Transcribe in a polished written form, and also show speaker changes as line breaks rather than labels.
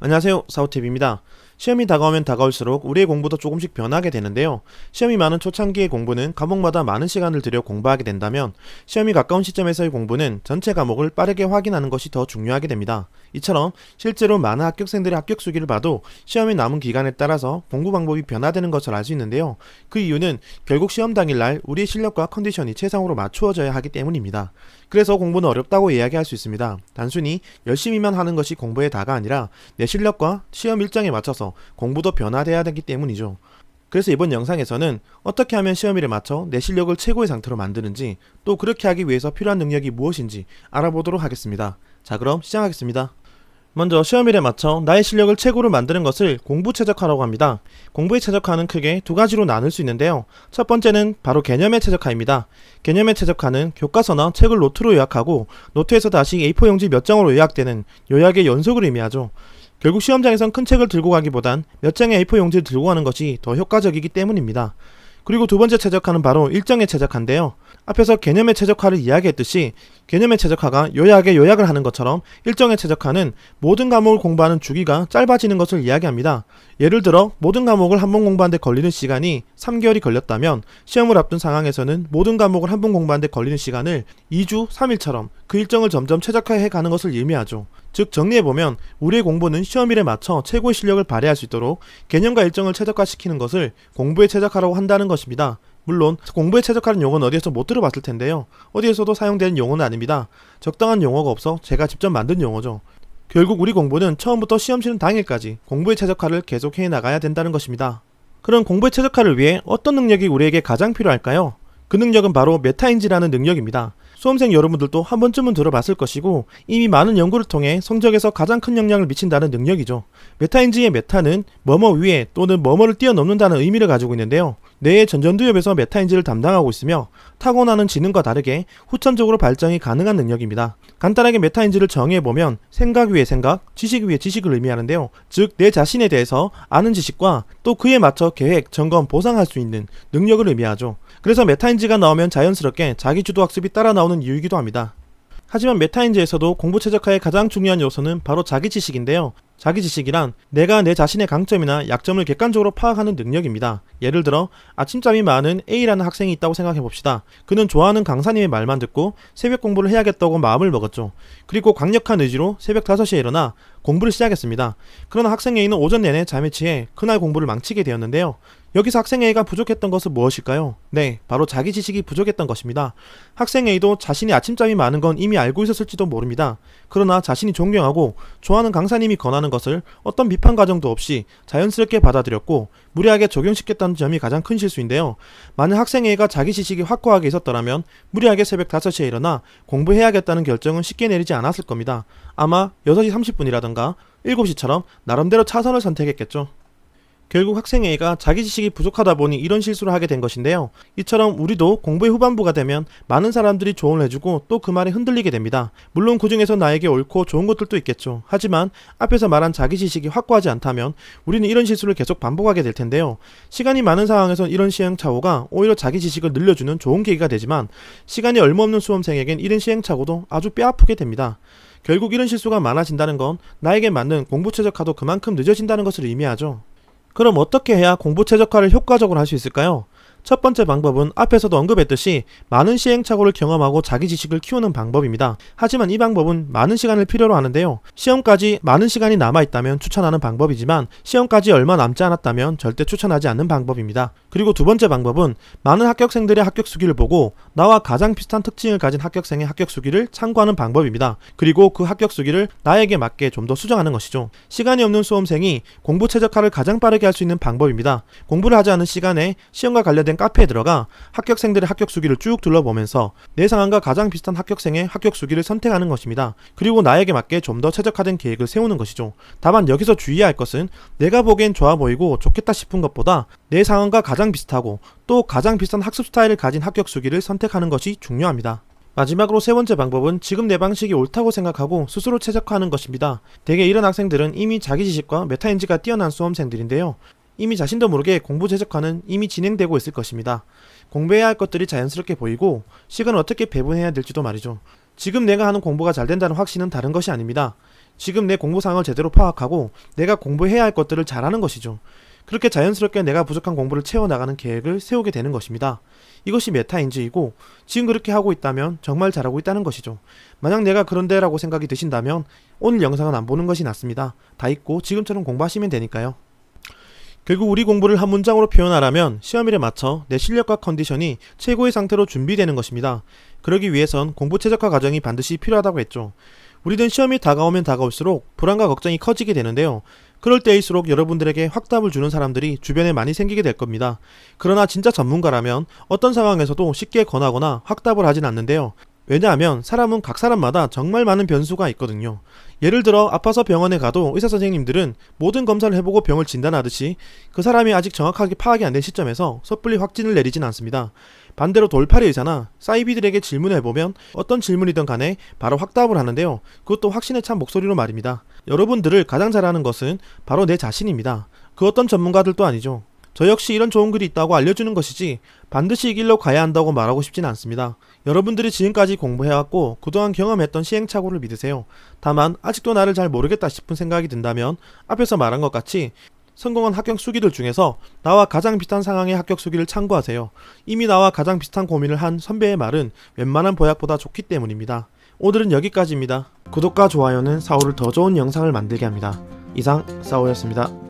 안녕하세요, 사우팁입니다. 시험이 다가오면 다가올수록 우리의 공부도 조금씩 변하게 되는데요. 시험이 많은 초창기의 공부는 과목마다 많은 시간을 들여 공부하게 된다면 시험이 가까운 시점에서의 공부는 전체 과목을 빠르게 확인하는 것이 더 중요하게 됩니다. 이처럼 실제로 많은 합격생들의 합격 수기를 봐도 시험이 남은 기간에 따라서 공부 방법이 변화되는 것을 알 수 있는데요. 그 이유는 결국 시험 당일날 우리의 실력과 컨디션이 최상으로 맞추어져야 하기 때문입니다. 그래서 공부는 어렵다고 이야기할 수 있습니다. 단순히 열심히만 하는 것이 공부의 다가 아니라 내 실력과 시험 일정에 맞춰서 공부도 변화돼야 되기 때문이죠. 그래서 이번 영상에서는 어떻게 하면 시험일에 맞춰 내 실력을 최고의 상태로 만드는지, 또 그렇게 하기 위해서 필요한 능력이 무엇인지 알아보도록 하겠습니다. 자, 그럼 시작하겠습니다. 먼저 시험일에 맞춰 나의 실력을 최고로 만드는 것을 공부 최적화라고 합니다. 공부의 최적화는 크게 두 가지로 나눌 수 있는데요. 첫 번째는 바로 개념의 최적화입니다. 개념의 최적화는 교과서나 책을 노트로 요약하고 노트에서 다시 A4 용지 몇 장으로 요약되는 요약의 연속을 의미하죠. 결국 시험장에선 큰 책을 들고 가기보단 몇 장의 A4 용지를 들고 가는 것이 더 효과적이기 때문입니다. 그리고 두 번째 최적화는 바로 일정의 최적화인데요. 앞에서 개념의 최적화를 이야기했듯이 개념의 최적화가 요약의 요약을 하는 것처럼 일정의 최적화는 모든 과목을 공부하는 주기가 짧아지는 것을 이야기합니다. 예를 들어 모든 과목을 한 번 공부하는 데 걸리는 시간이 3개월이 걸렸다면 시험을 앞둔 상황에서는 모든 과목을 한 번 공부하는 데 걸리는 시간을 2주, 3일처럼 그 일정을 점점 최적화해 가는 것을 의미하죠. 즉 정리해보면 우리의 공부는 시험일에 맞춰 최고의 실력을 발휘할 수 있도록 개념과 일정을 최적화시키는 것을 공부의 최적화라고 한다는 것입니다. 물론 공부에 최적화는 용어는 어디에서 못 들어봤을 텐데요. 어디에서도 사용되는 용어는 아닙니다. 적당한 용어가 없어 제가 직접 만든 용어죠. 결국 우리 공부는 처음부터 시험 치는 당일까지 공부의 최적화를 계속해 나가야 된다는 것입니다. 그럼 공부의 최적화를 위해 어떤 능력이 우리에게 가장 필요할까요? 그 능력은 바로 메타인지라는 능력입니다. 수험생 여러분들도 한 번쯤은 들어봤을 것이고 이미 많은 연구를 통해 성적에서 가장 큰 영향을 미친다는 능력이죠. 메타인지의 메타는 뭐뭐 위에 또는 뭐뭐를 뛰어넘는다는 의미를 가지고 있는데요. 뇌의 전전두엽에서 메타인지를 담당하고 있으며 타고나는 지능과 다르게 후천적으로 발전이 가능한 능력입니다. 간단하게 메타인지를 정의해보면 생각 위에 생각, 지식 위에 지식을 의미하는데요. 즉 내 자신에 대해서 아는 지식과 또 그에 맞춰 계획, 점검, 보상할 수 있는 능력을 의미하죠. 그래서 메타인지가 나오면 자연스럽게 자기주도 학습이 따라 나오는 이유이기도 합니다. 하지만 메타인지에서도 공부 최적화의 가장 중요한 요소는 바로 자기지식인데요. 자기지식이란 내가 내 자신의 강점이나 약점을 객관적으로 파악하는 능력입니다. 예를 들어 아침잠이 많은 A라는 학생이 있다고 생각해봅시다. 그는 좋아하는 강사님의 말만 듣고 새벽 공부를 해야겠다고 마음을 먹었죠. 그리고 강력한 의지로 새벽 5시에 일어나 공부를 시작했습니다. 그러나 학생 A는 오전 내내 잠에 취해 그날 공부를 망치게 되었는데요. 여기서 학생 A가 부족했던 것은 무엇일까요? 네, 바로 자기 지식이 부족했던 것입니다. 학생 A도 자신이 아침잠이 많은 건 이미 알고 있었을지도 모릅니다. 그러나 자신이 존경하고 좋아하는 강사님이 권하는 것을 어떤 비판 과정도 없이 자연스럽게 받아들였고 무리하게 적용시켰다는 점이 가장 큰 실수인데요. 만약 학생 A가 자기 지식이 확고하게 있었더라면 무리하게 새벽 5시에 일어나 공부해야겠다는 결정은 쉽게 내리지 않았을 겁니다. 아마 6시 30분이라던가 7시처럼 나름대로 차선을 선택했겠죠. 결국 학생 A가 자기 지식이 부족하다 보니 이런 실수를 하게 된 것인데요. 이처럼 우리도 공부의 후반부가 되면 많은 사람들이 조언을 해주고 또 그 말에 흔들리게 됩니다. 물론 그 중에서 나에게 옳고 좋은 것들도 있겠죠. 하지만 앞에서 말한 자기 지식이 확고하지 않다면 우리는 이런 실수를 계속 반복하게 될 텐데요. 시간이 많은 상황에선 이런 시행착오가 오히려 자기 지식을 늘려주는 좋은 계기가 되지만 시간이 얼마 없는 수험생에겐 이런 시행착오도 아주 뼈아프게 됩니다. 결국 이런 실수가 많아진다는 건 나에게 맞는 공부 최적화도 그만큼 늦어진다는 것을 의미하죠. 그럼 어떻게 해야 공부 최적화를 효과적으로 할 수 있을까요? 첫 번째 방법은 앞에서도 언급했듯이 많은 시행착오를 경험하고 자기 지식을 키우는 방법입니다. 하지만 이 방법은 많은 시간을 필요로 하는데요. 시험까지 많은 시간이 남아있다면 추천하는 방법이지만 시험까지 얼마 남지 않았다면 절대 추천하지 않는 방법입니다. 그리고 두 번째 방법은 많은 합격생들의 합격 수기를 보고 나와 가장 비슷한 특징을 가진 합격생의 합격 수기를 참고하는 방법입니다. 그리고 그 합격 수기를 나에게 맞게 좀 더 수정하는 것이죠. 시간이 없는 수험생이 공부 최적화를 가장 빠르게 할 수 있는 방법입니다. 공부를 하지 않은 시간에 시험과 관련된 카페에 들어가 합격생들의 합격 수기를 쭉 둘러보면서 내 상황과 가장 비슷한 합격생의 합격 수기를 선택하는 것입니다. 그리고 나에게 맞게 좀 더 최적화된 계획을 세우는 것이죠. 다만 여기서 주의해야 할 것은 내가 보기엔 좋아 보이고 좋겠다 싶은 것보다 내 상황과 가장 비슷하고 또 가장 비슷한 학습 스타일을 가진 합격 수기를 선택하는 것이 중요합니다. 마지막으로 세 번째 방법은 지금 내 방식이 옳다고 생각하고 스스로 최적화하는 것입니다. 대개 이런 학생들은 이미 자기 지식과 메타인지가 뛰어난 수험생들인데요. 이미 자신도 모르게 공부 최적화는 이미 진행되고 있을 것입니다. 공부해야 할 것들이 자연스럽게 보이고 시간을 어떻게 배분해야 될지도 말이죠. 지금 내가 하는 공부가 잘 된다는 확신은 다른 것이 아닙니다. 지금 내 공부 상황을 제대로 파악하고 내가 공부해야 할 것들을 잘하는 것이죠. 그렇게 자연스럽게 내가 부족한 공부를 채워나가는 계획을 세우게 되는 것입니다. 이것이 메타인지이고 지금 그렇게 하고 있다면 정말 잘하고 있다는 것이죠. 만약 내가 그런데라고 생각이 드신다면 오늘 영상은 안 보는 것이 낫습니다. 다 읽고 지금처럼 공부하시면 되니까요. 결국 우리 공부를 한 문장으로 표현하라면 시험일에 맞춰 내 실력과 컨디션이 최고의 상태로 준비되는 것입니다. 그러기 위해선 공부 최적화 과정이 반드시 필요하다고 했죠. 우리는 시험이 다가오면 다가올수록 불안과 걱정이 커지게 되는데요. 그럴 때일수록 여러분들에게 확답을 주는 사람들이 주변에 많이 생기게 될 겁니다. 그러나 진짜 전문가라면 어떤 상황에서도 쉽게 권하거나 확답을 하진 않는데요. 왜냐하면 사람은 각 사람마다 정말 많은 변수가 있거든요. 예를 들어 아파서 병원에 가도 의사 선생님들은 모든 검사를 해보고 병을 진단하듯이 그 사람이 아직 정확하게 파악이 안 된 시점에서 섣불리 확진을 내리진 않습니다. 반대로 돌팔이 의사나 사이비들에게 질문을 해보면 어떤 질문이든 간에 바로 확답을 하는데요. 그것도 확신에 찬 목소리로 말입니다. 여러분들을 가장 잘하는 것은 바로 내 자신입니다. 그 어떤 전문가들도 아니죠. 저 역시 이런 좋은 글이 있다고 알려주는 것이지 반드시 이 길로 가야 한다고 말하고 싶진 않습니다. 여러분들이 지금까지 공부해왔고 그동안 경험했던 시행착오를 믿으세요. 다만 아직도 나를 잘 모르겠다 싶은 생각이 든다면 앞에서 말한 것 같이 성공한 합격 수기들 중에서 나와 가장 비슷한 상황의 합격 수기를 참고하세요. 이미 나와 가장 비슷한 고민을 한 선배의 말은 웬만한 보약보다 좋기 때문입니다. 오늘은 여기까지입니다. 구독과 좋아요는 사오를 더 좋은 영상을 만들게 합니다. 이상 사오였습니다.